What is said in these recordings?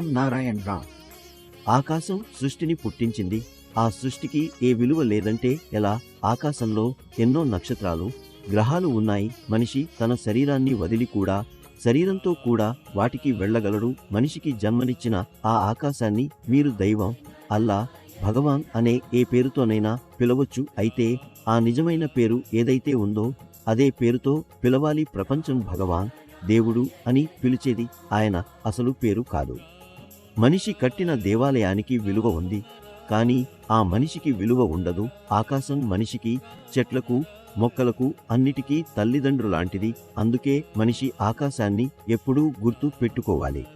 రామ్ నారాయణ్ రామ్. ఆకాశం సృష్టిని పుట్టించింది. ఆ సృష్టికి ఏ విలువ లేదంటే ఎలా? ఆకాశంలో ఎన్నో నక్షత్రాలు, గ్రహాలు ఉన్నాయి. మనిషి తన శరీరాన్ని వదిలి కూడా, శరీరంతో కూడా వాటికి వెళ్ళగలడు. మనిషికి జన్మనిచ్చిన ఆ ఆకాశాన్ని మీరు దైవం, అల్లా, భగవాన్ అనే ఏ పేరుతోనైనా పిలవచ్చు. అయితే ఆ నిజమైన పేరు ఏదైతే ఉందో అదే పేరుతో పిలవాలి. ప్రపంచం భగవాన్, దేవుడు అని పిలిచేది ఆయన అసలు పేరు కాదు. మనిషి కట్టిన దేవాలయానికి విలువ ఉంది, కానీ ఆ మనిషికి విలువ ఉండదు. ఆకాశం మనిషికి, చెట్లకు, మొక్కలకు అన్నిటికీ తల్లిదండ్రులాంటిది. అందుకే మనిషి ఆకాశాన్ని ఎప్పుడూ గుర్తు పెట్టుకోవాలి.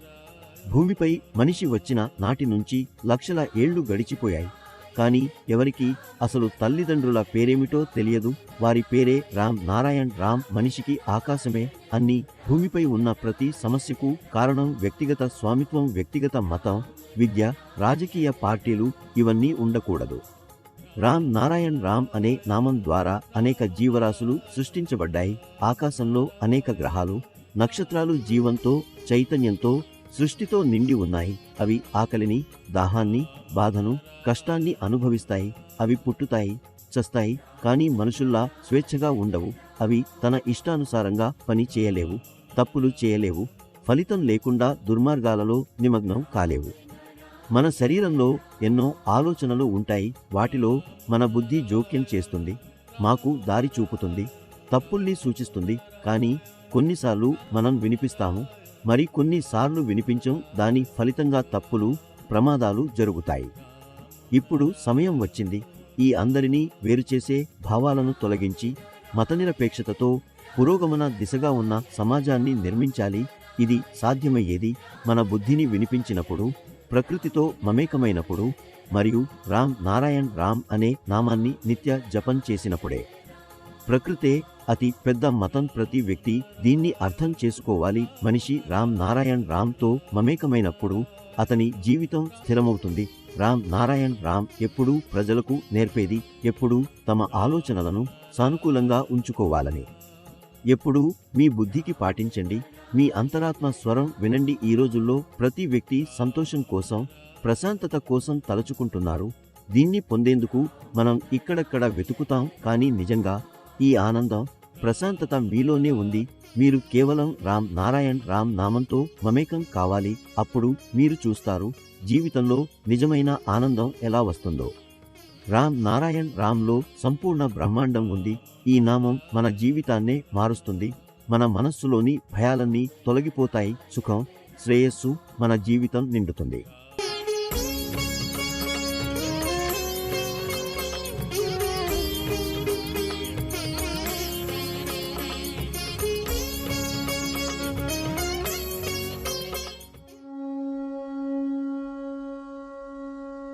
భూమిపై మనిషి వచ్చిన నాటి నుంచి లక్షల ఏళ్లు గడిచిపోయాయి, కానీ ఎవరికి అసలు తల్లిదండ్రుల పేరేమిటో తెలియదు. వారి పేరే రామ్ నారాయణ్ రామ్. మనిషికి ఆకాశమే అన్నీ. భూమిపై ఉన్న ప్రతి సమస్యకు కారణం వ్యక్తిగత స్వామిత్వం, వ్యక్తిగత మతం, విద్య, రాజకీయ పార్టీలు ఇవన్నీ ఉండకూడదు. రామ్ నారాయణ్ రామ్ అనే నామం ద్వారా అనేక జీవరాశులు సృష్టించబడ్డాయి. ఆకాశంలో అనేక గ్రహాలు, నక్షత్రాలు జీవంతో, చైతన్యంతో, సృష్టితో నిండి ఉన్నాయి. అవి ఆకలిని, దాహాన్ని, బాధను, కష్టాన్ని అనుభవిస్తాయి. అవి పుట్టుతాయి, చస్తాయి, కానీ మనుషుల్లా స్వేచ్ఛగా ఉండవు. అవి తన ఇష్టానుసారంగా పని చేయలేవు, తప్పులు చేయలేవు, ఫలితం లేకుండా దుర్మార్గాలలో నిమగ్నం కాలేవు. మన శరీరంలో ఎన్నో ఆలోచనలు ఉంటాయి. వాటిలో మన బుద్ధి జోక్యం చేస్తుంది, మాకు దారి చూపుతుంది, తప్పుల్ని సూచిస్తుంది. కానీ కొన్నిసార్లు మనం వినిపిస్తాము, మరి కొన్నిసార్లు వినిపించం. దాని ఫలితంగా తప్పులు, ప్రమాదాలు జరుగుతాయి. ఇప్పుడు సమయం వచ్చింది. ఈ అందరినీ వేరుచేసే భావాలను తొలగించి మతనిరపేక్షతతో పురోగమన దిశగా ఉన్న సమాజాన్ని నిర్మించాలి. ఇది సాధ్యమయ్యేది మన బుద్ధిని వినిపించినప్పుడు, ప్రకృతితో మమేకమైనప్పుడు, మరియు రామ్ నారాయణ్ రామ్ అనే నామాన్ని నిత్య జపం చేసినప్పుడే. ప్రకృతే అతి పెద్ద మతం. ప్రతి వ్యక్తి దీన్ని అర్థం చేసుకోవాలి. మనిషి రామ్ నారాయణ్ రామ్తో మమేకమైనప్పుడు అతని జీవితం స్థిరమవుతుంది. రామ్ నారాయణ్ రామ్ ఎప్పుడూ ప్రజలకు నేర్పేది, ఎప్పుడూ తమ ఆలోచనలను సానుకూలంగా ఉంచుకోవాలని. ఎప్పుడూ మీ బుద్ధికి పాటించండి, మీ అంతరాత్మ స్వరం వినండి. ఈ రోజుల్లో ప్రతి వ్యక్తి సంతోషం కోసం, ప్రశాంతత కోసం తలచుకుంటున్నారు. దీన్ని పొందేందుకు మనం ఇక్కడక్కడ వెతుకుతాం, కానీ నిజంగా ఈ ఆనందం, ప్రశాంతత మీలోనే ఉంది. మీరు కేవలం రామ్ నారాయణ్ రామ్ నామంతో మమేకం కావాలి. అప్పుడు మీరు చూస్తారు జీవితంలో నిజమైన ఆనందం ఎలా వస్తుందో. రామ్ నారాయణ్ రామ్లో సంపూర్ణ బ్రహ్మాండం ఉంది. ఈ నామం మన జీవితాన్నే మారుస్తుంది. మన మనస్సులోని భయాలన్నీ తొలగిపోతాయి. సుఖం, శ్రేయస్సు మన జీవితం నిండుతుంది.